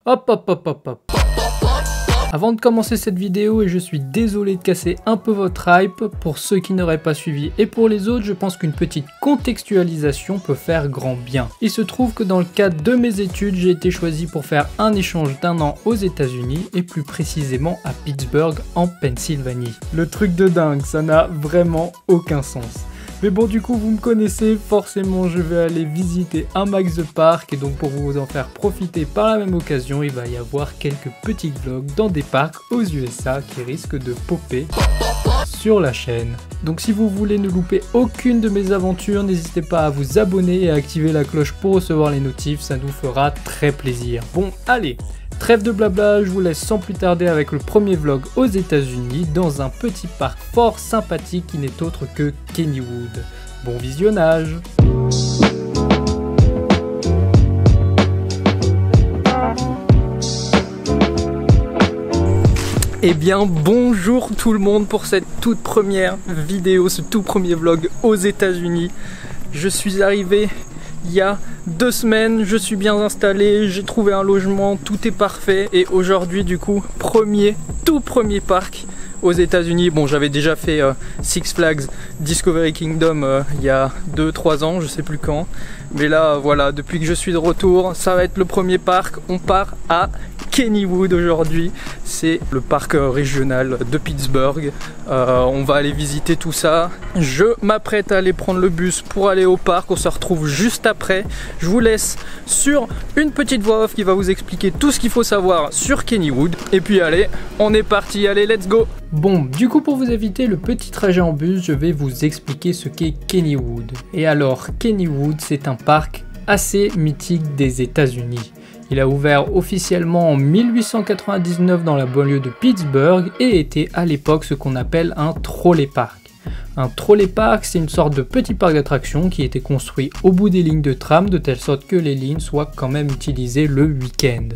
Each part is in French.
Hop hop hop hop hop. Avant de commencer cette vidéo, et je suis désolé de casser un peu votre hype, pour ceux qui n'auraient pas suivi et pour les autres, je pense qu'une petite contextualisation peut faire grand bien. Il se trouve que dans le cadre de mes études, j'ai été choisi pour faire un échange d'1 an aux États-Unis et plus précisément à Pittsburgh en Pennsylvanie. Le truc de dingue, ça n'a vraiment aucun sens. Mais bon, du coup, vous me connaissez, forcément je vais aller visiter un max de parcs et donc pour vous en faire profiter par la même occasion, il va y avoir quelques petits vlogs dans des parcs aux USA qui risquent de popper sur la chaîne. Donc si vous voulez ne louper aucune de mes aventures, n'hésitez pas à vous abonner et à activer la cloche pour recevoir les notifs, ça nous fera très plaisir. Bon, allez, trêve de blabla, je vous laisse sans plus tarder avec le premier vlog aux États-Unis dans un petit parc fort sympathique qui n'est autre que Kennywood. Bon visionnage! Eh bien bonjour tout le monde pour cette toute première vidéo, ce tout premier vlog aux États-Unis. Je suis arrivé il y a 2 semaines, je suis bien installé, j'ai trouvé un logement, tout est parfait et aujourd'hui du coup tout premier parc aux États-Unis. Bon, j'avais déjà fait Six Flags Discovery Kingdom il y a 2-3 ans, je sais plus quand, mais là voilà, depuis que je suis de retour, ça va être le premier parc. On part à Kennywood aujourd'hui, c'est le parc régional de Pittsburgh. On va aller visiter tout ça. Je m'apprête à aller prendre le bus pour aller au parc, on se retrouve juste après. Je vous laisse sur une petite voix off qui va vous expliquer tout ce qu'il faut savoir sur Kennywood. Et puis allez, on est parti, allez let's go. Bon, du coup pour vous éviter le petit trajet en bus, je vais vous expliquer ce qu'est Kennywood. Et alors, Kennywood, c'est un parc assez mythique des États-Unis. Il a ouvert officiellement en 1899 dans la banlieue de Pittsburgh et était à l'époque ce qu'on appelle un trolley park. Un trolley park, c'est une sorte de petit parc d'attractions qui était construit au bout des lignes de tram de telle sorte que les lignes soient quand même utilisées le week-end.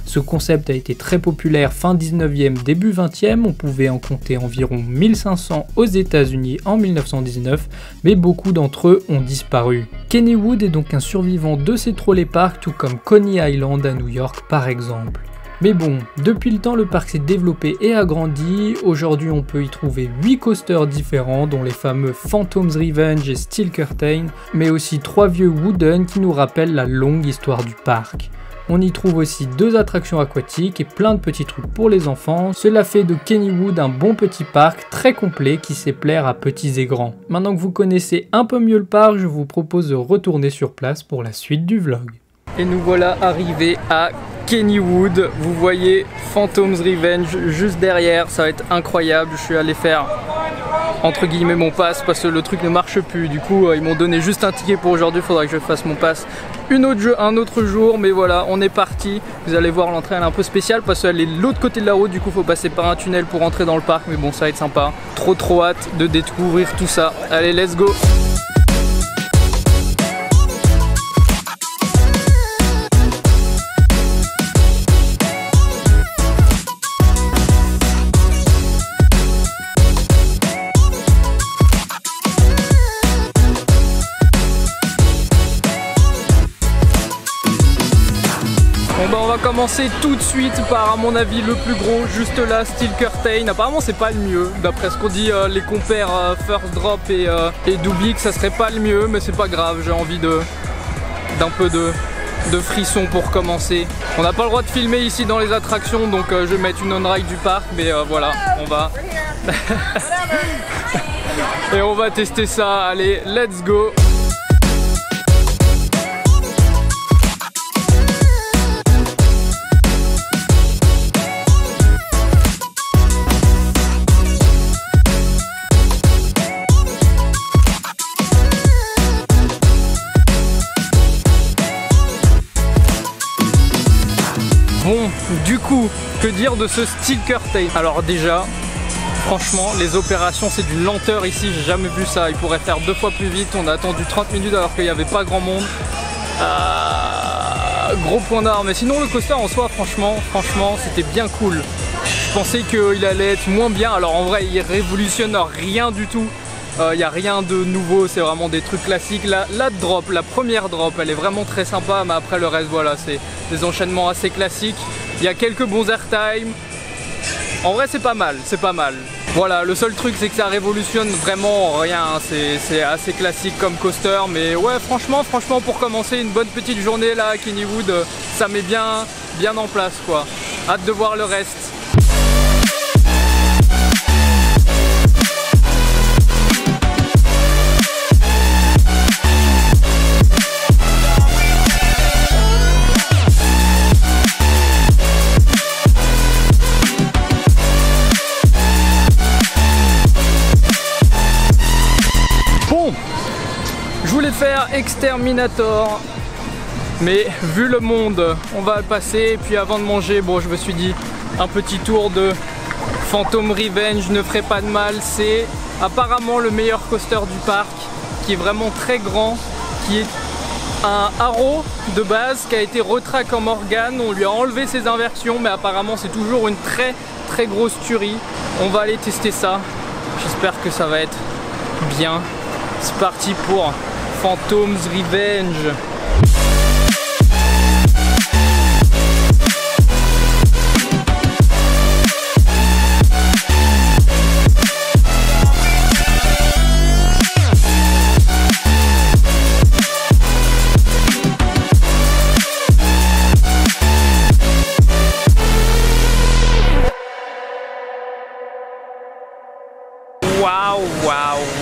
Ce concept a été très populaire fin 19e, début 20e, on pouvait en compter environ 1500 aux États-Unis en 1919, mais beaucoup d'entre eux ont disparu. Kennywood est donc un survivant de ces trolley parks, tout comme Coney Island à New York par exemple. Mais bon, depuis le temps, le parc s'est développé et agrandi. Aujourd'hui, on peut y trouver 8 coasters différents, dont les fameux Phantom's Revenge et Steel Curtain, mais aussi 3 vieux wooden qui nous rappellent la longue histoire du parc. On y trouve aussi 2 attractions aquatiques et plein de petits trucs pour les enfants. Cela fait de Kennywood un bon petit parc très complet qui sait plaire à petits et grands. Maintenant que vous connaissez un peu mieux le parc, je vous propose de retourner sur place pour la suite du vlog. Et nous voilà arrivés à Kennywood, vous voyez Phantom's Revenge juste derrière, ça va être incroyable. Je suis allé faire entre guillemets mon pass parce que le truc ne marche plus, du coup ils m'ont donné juste un ticket pour aujourd'hui, il faudra que je fasse mon pass un autre jour, mais voilà, on est parti. Vous allez voir, l'entrée elle est un peu spéciale parce qu'elle est de l'autre côté de la route, du coup faut passer par un tunnel pour entrer dans le parc, mais bon ça va être sympa. Trop hâte de découvrir tout ça, allez let's go. Bon bah on va commencer tout de suite par à mon avis le plus gros, juste là, Steel Curtain. Apparemment c'est pas le mieux, d'après ce qu'on dit les compères First Drop et Doobie, ça serait pas le mieux, mais c'est pas grave, j'ai envie d'un peu de frisson pour commencer. On n'a pas le droit de filmer ici dans les attractions, donc je vais mettre une on-ride du parc, mais voilà, on va... Et on va tester ça, allez, let's go. Bon, du coup, que dire de ce Steel Curtain? Alors déjà, franchement, les opérations, c'est d'une lenteur ici, j'ai jamais vu ça. Il pourrait faire 2 fois plus vite, on a attendu 30 minutes alors qu'il n'y avait pas grand monde. Gros point d'arme, mais sinon le coaster en soi, franchement, c'était bien cool. Je pensais qu'il allait être moins bien, alors en vrai, il révolutionne rien du tout. Il n'y a rien de nouveau, c'est vraiment des trucs classiques. La première drop, elle est vraiment très sympa, mais après le reste, voilà, c'est des enchaînements assez classiques. Il y a quelques bons airtime. En vrai c'est pas mal, c'est pas mal. Voilà, le seul truc c'est que ça révolutionne vraiment rien, c'est assez classique comme coaster, mais ouais franchement pour commencer une bonne petite journée là à Kennywood, ça met bien en place quoi. Hâte de voir le reste. Bon, je voulais faire Exterminator, mais vu le monde, on va le passer. Et puis avant de manger, bon, je me suis dit un petit tour de Phantom Revenge ne ferait pas de mal. C'est apparemment le meilleur coaster du parc, qui est vraiment très grand, qui est un Arrow de base, qui a été retrack en Morgane. On lui a enlevé ses inversions, mais apparemment c'est toujours une très grosse tuerie. On va aller tester ça. J'espère que ça va être bien. C'est parti pour Phantom's Revenge.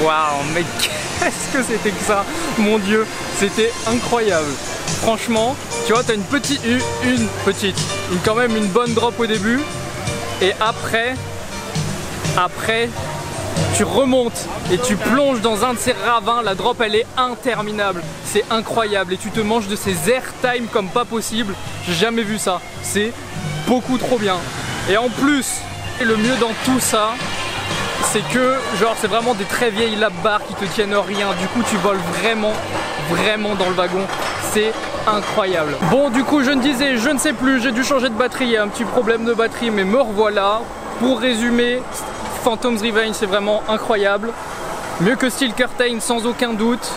Waouh, mais qu'est-ce que c'était que ça, mon dieu, c'était incroyable. Franchement, tu vois, t'as quand même une bonne drop au début, et après, tu remontes et tu plonges dans un de ces ravins. La drop, elle est interminable, c'est incroyable, et tu te manges de ces airtime comme pas possible. J'ai jamais vu ça, c'est beaucoup trop bien. Et en plus, le mieux dans tout ça, c'est que genre c'est vraiment des très vieilles lap bars qui te tiennent rien. Du coup tu voles vraiment dans le wagon. C'est incroyable. Bon, du coup je ne sais plus, j'ai dû changer de batterie. Il y a un petit problème de batterie, mais me revoilà. Pour résumer, Phantom's Revenge c'est vraiment incroyable. Mieux que Steel Curtain sans aucun doute.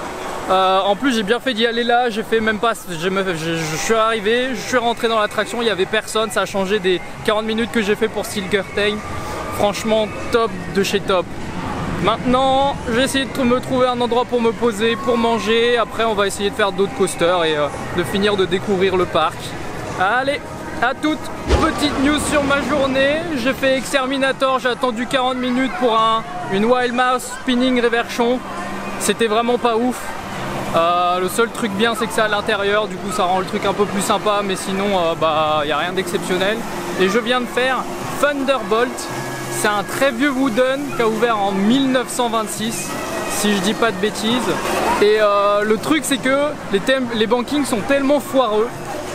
En plus j'ai bien fait d'y aller là. J'ai fait même pas, je suis arrivé, je suis rentré dans l'attraction, il n'y avait personne. Ça a changé des 40 minutes que j'ai fait pour Steel Curtain. Franchement top de chez top. Maintenant je vais essayer de me trouver un endroit pour me poser, pour manger. Après on va essayer de faire d'autres coasters et de finir de découvrir le parc. Allez, à toutes. Petite news sur ma journée, j'ai fait Exterminator, j'ai attendu 40 minutes pour une Wild Mouse Spinning Reversion. C'était vraiment pas ouf. Le seul truc bien c'est que c'est à l'intérieur, du coup ça rend le truc un peu plus sympa, mais sinon il n'y a rien d'exceptionnel. Et je viens de faire Thunderbolt. C'est un très vieux wooden qui a ouvert en 1926, si je dis pas de bêtises. Et le truc c'est que les bankings sont tellement foireux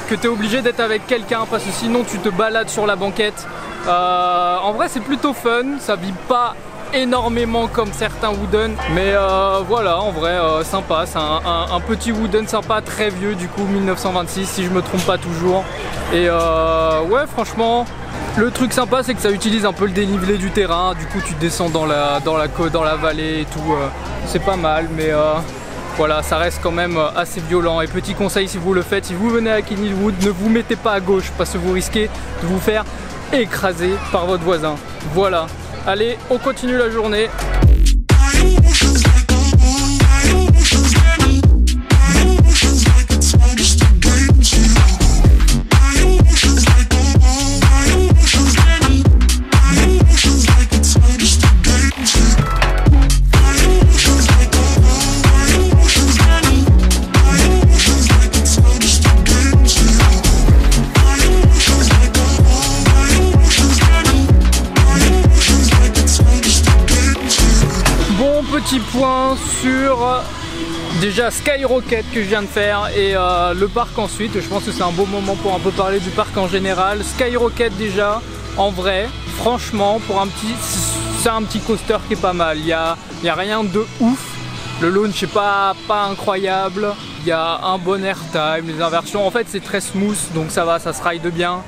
que tu es obligé d'être avec quelqu'un, parce que sinon tu te balades sur la banquette. En vrai c'est plutôt fun, ça vibre pas énormément comme certains wooden, mais voilà, en vrai sympa. C'est un petit wooden sympa, très vieux, du coup 1926 si je me trompe pas toujours. Et ouais franchement, le truc sympa c'est que ça utilise un peu le dénivelé du terrain, du coup tu descends dans la vallée et tout, c'est pas mal, mais voilà, ça reste quand même assez violent. Et petit conseil, si vous le faites, si vous venez à Kennywood, ne vous mettez pas à gauche parce que vous risquez de vous faire écraser par votre voisin. Voilà, allez, on continue la journée. Petit point sur déjà Skyrocket que je viens de faire et le parc ensuite. Je pense que c'est un beau moment pour un peu parler du parc en général. Skyrocket déjà, en vrai, franchement, c'est un petit coaster qui est pas mal. Il y a rien de ouf. Le launch est pas incroyable. Il y a un bon airtime, les inversions. En fait, c'est très smooth, donc ça va, ça se ride bien.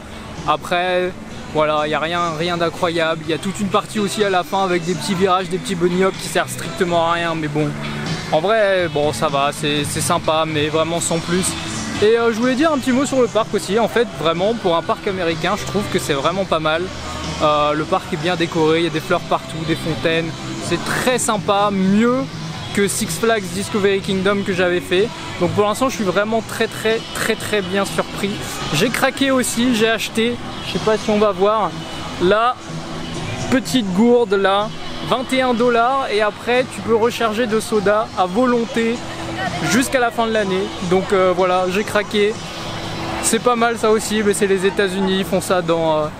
Après, voilà, il n'y a rien d'incroyable. Il y a toute une partie aussi à la fin avec des petits virages, des petits bunny hops qui servent strictement à rien. Mais bon, en vrai, bon, ça va, c'est sympa, mais vraiment sans plus. Et je voulais dire un petit mot sur le parc aussi. En fait, vraiment, pour un parc américain, je trouve que c'est vraiment pas mal. Le parc est bien décoré, il y a des fleurs partout, des fontaines. C'est très sympa, mieux que Six Flags Discovery Kingdom que j'avais fait. Donc pour l'instant, je suis vraiment très bien surpris. J'ai craqué aussi, j'ai acheté, je sais pas si on va voir, la petite gourde là, 21 $, et après tu peux recharger de soda à volonté jusqu'à la fin de l'année. Donc voilà, j'ai craqué. C'est pas mal ça aussi, mais c'est les États-Unis, ils font ça dans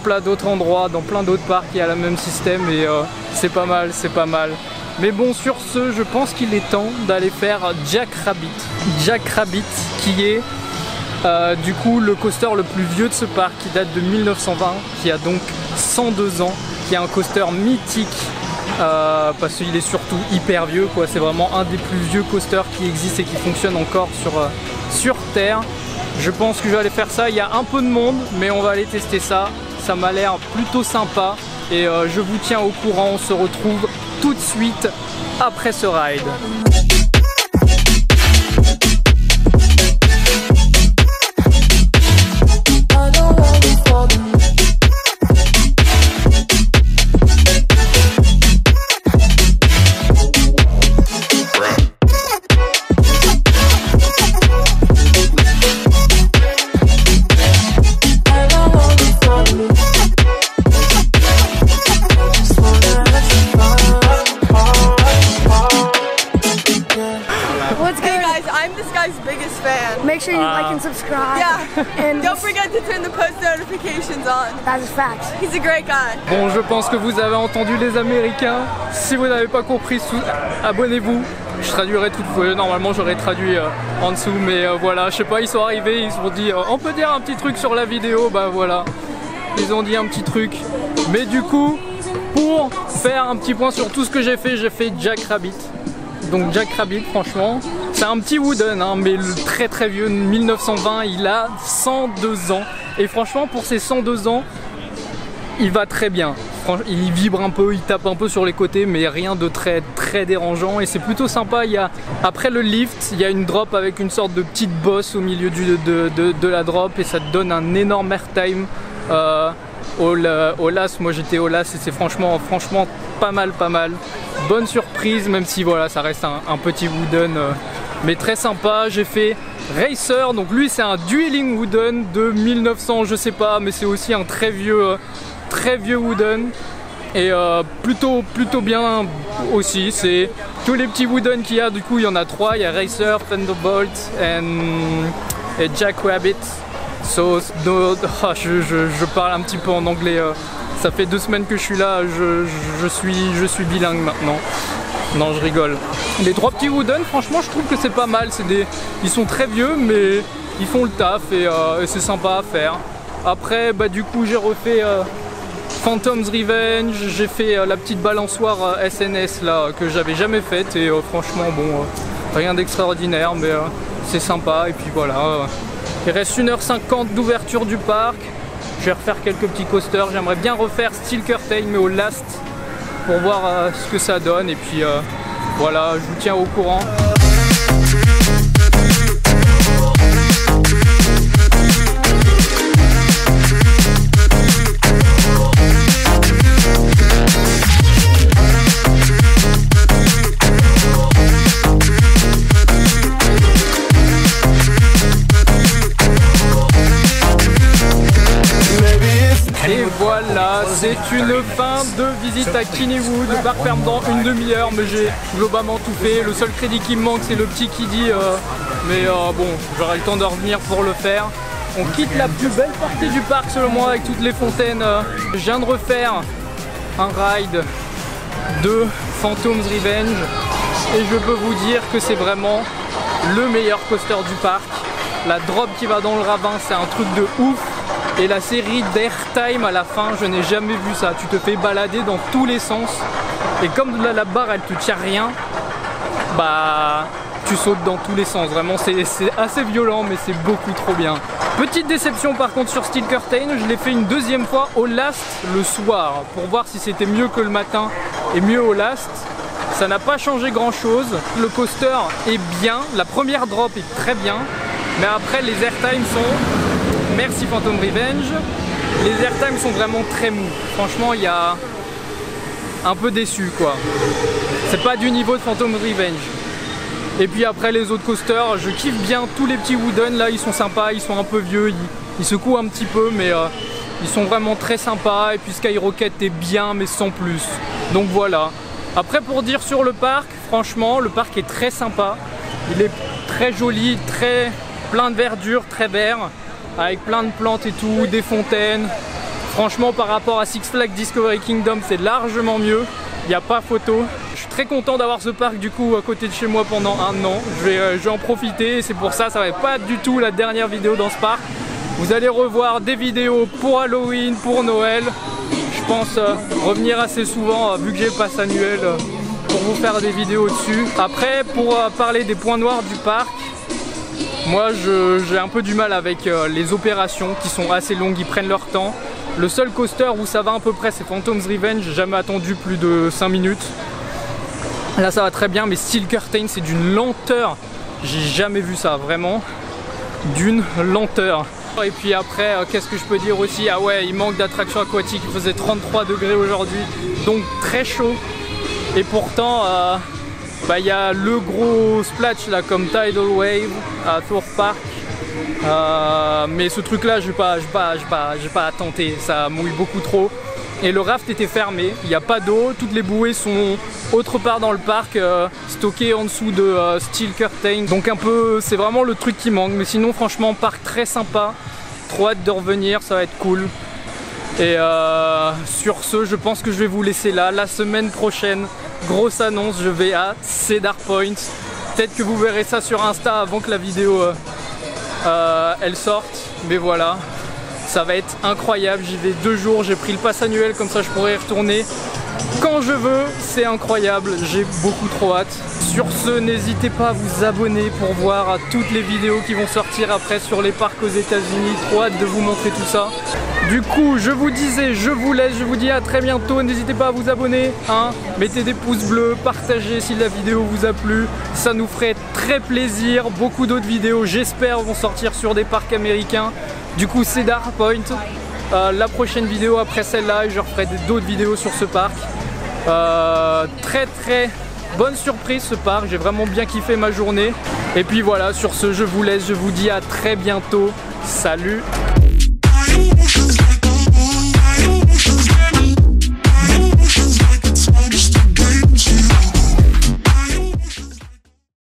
plein d'autres endroits, dans plein d'autres parcs, il y a le même système et c'est pas mal, c'est pas mal. Mais bon, sur ce, je pense qu'il est temps d'aller faire Jack Rabbit. Jack Rabbit qui est du coup le coaster le plus vieux de ce parc, qui date de 1920, qui a donc 102 ans, qui est un coaster mythique parce qu'il est surtout hyper vieux quoi. C'est vraiment un des plus vieux coasters qui existent et qui fonctionne encore sur Terre. Je pense que je vais aller faire ça, il y a un peu de monde mais on va aller tester ça, ça m'a l'air plutôt sympa et je vous tiens au courant, on se retrouve tout de suite après ce ride. Make sure you like and subscribe. Yeah, and don't forget to turn the post notifications on. That's a fact. He's a great guy. Bon, je pense que vous avez entendu les Américains. Si vous n'avez pas compris, abonnez-vous. Je traduirai toutefois. Normalement, j'aurais traduit en dessous, mais voilà, je sais pas, ils sont arrivés, ils se sont dit, on peut dire un petit truc sur la vidéo. Bah voilà, ils ont dit un petit truc. Mais du coup, pour faire un petit point sur tout ce que j'ai fait Jack Rabbit. Donc Jack Rabbit, franchement, c'est un petit wooden, hein, mais le très vieux, 1920, il a 102 ans. Et franchement, pour ses 102 ans, il va très bien. Il vibre un peu, il tape un peu sur les côtés, mais rien de très dérangeant. Et c'est plutôt sympa. Après le lift, il y a une drop avec une sorte de petite bosse au milieu de la drop, et ça te donne un énorme airtime. Au LAS, moi j'étais au LAS et c'est franchement pas mal. Bonne surprise, même si voilà, ça reste un petit wooden, mais très sympa. J'ai fait Racer, donc lui c'est un dueling wooden de 1900, je sais pas, mais c'est aussi un très vieux wooden et plutôt bien aussi. C'est tous les petits wooden qu'il y a, du coup il y en a 3, il y a Racer, Thunderbolt et Jack Rabbit. Je parle un petit peu en anglais, ça fait 2 semaines que je suis là, je suis bilingue maintenant. Non, je rigole. Les 3 petits wooden, franchement je trouve que c'est pas mal, ils sont très vieux mais ils font le taf et c'est sympa à faire. Après bah du coup j'ai refait Phantom's Revenge, j'ai fait la petite balançoire SNS là que j'avais jamais faite et franchement bon, rien d'extraordinaire mais c'est sympa et puis voilà. Il reste 1h50 d'ouverture du parc. Je vais refaire quelques petits coasters. J'aimerais bien refaire Steel Curtain mais au last pour voir ce que ça donne. Et puis voilà, je vous tiens au courant. Et voilà, c'est une fin de visite à Kennywood. Le parc ferme dans une demi-heure, mais j'ai globalement tout fait. Le seul crédit qui me manque, c'est le petit kiddie, mais bon, j'aurai le temps de revenir pour le faire. On quitte la plus belle partie du parc selon moi avec toutes les fontaines. Je viens de refaire un ride de Phantom's Revenge et je peux vous dire que c'est vraiment le meilleur coaster du parc. La drop qui va dans le ravin, c'est un truc de ouf. Et la série d'airtime à la fin, je n'ai jamais vu ça. Tu te fais balader dans tous les sens. Et comme la barre elle te tient rien, bah tu sautes dans tous les sens. Vraiment c'est assez violent mais c'est beaucoup trop bien. Petite déception par contre sur Steel Curtain, je l'ai fait une deuxième fois au last le soir pour voir si c'était mieux que le matin et mieux au last. Ça n'a pas changé grand chose. Le coaster est bien, la première drop est très bien. Mais après les airtime sont, merci Phantom Revenge, les airtime sont vraiment très mous. Franchement il y a un peu déçu quoi. C'est pas du niveau de Phantom Revenge. Et puis après les autres coasters, je kiffe bien tous les petits wooden là, ils sont sympas, ils sont un peu vieux, ils secouent un petit peu mais ils sont vraiment très sympas. Et puis Skyrocket est bien mais sans plus. Donc voilà. Après pour dire sur le parc, franchement le parc est très sympa. Il est très joli, très plein de verdure, très vert, avec plein de plantes et tout, des fontaines. Franchement par rapport à Six Flags Discovery Kingdom c'est largement mieux. Il n'y a pas photo. Je suis très content d'avoir ce parc du coup à côté de chez moi pendant un an. Je vais en profiter et c'est pour ça, ça va être pas du tout la dernière vidéo dans ce parc. Vous allez revoir des vidéos pour Halloween, pour Noël. Je pense revenir assez souvent vu que j'ai le pass annuel pour vous faire des vidéos dessus. Après pour parler des points noirs du parc, moi j'ai un peu du mal avec les opérations qui sont assez longues, ils prennent leur temps. Le seul coaster où ça va à peu près c'est Phantom's Revenge, j'ai jamais attendu plus de 5 minutes. Là ça va très bien mais Steel Curtain c'est d'une lenteur, j'ai jamais vu ça vraiment, d'une lenteur. Et puis après qu'est-ce que je peux dire aussi, ah ouais il manque d'attractions aquatiques, il faisait 33 degrés aujourd'hui donc très chaud. Et pourtant il y a le gros splash là comme Tidal Wave à Thorpe Park. Mais ce truc là j'ai pas à tenter, ça mouille beaucoup trop. Et le raft était fermé, il n'y a pas d'eau, toutes les bouées sont autre part dans le parc, stockées en dessous de Steel Curtain. Donc un peu, c'est vraiment le truc qui manque. Mais sinon franchement parc très sympa, trop hâte de revenir, ça va être cool. Et sur ce je pense que je vais vous laisser là. La semaine prochaine, grosse annonce, je vais à Cedar Point. Peut-être que vous verrez ça sur Insta avant que la vidéo elle sorte, mais voilà, ça va être incroyable. J'y vais 2 jours, j'ai pris le pass annuel comme ça je pourrais y retourner quand je veux, c'est incroyable, j'ai beaucoup trop hâte. Sur ce, n'hésitez pas à vous abonner pour voir toutes les vidéos qui vont sortir après sur les parcs aux États-Unis. Trop hâte de vous montrer tout ça. Du coup, je vous disais, je vous laisse, je vous dis à très bientôt. N'hésitez pas à vous abonner, hein. Mettez des pouces bleus, partagez si la vidéo vous a plu. Ça nous ferait très plaisir. Beaucoup d'autres vidéos, j'espère, vont sortir sur des parcs américains. Du coup, Cedar Point. La prochaine vidéo après celle-là, je referai d'autres vidéos sur ce parc. Très bonne surprise ce parc, j'ai vraiment bien kiffé ma journée. Et puis voilà, sur ce je vous laisse, je vous dis à très bientôt. Salut!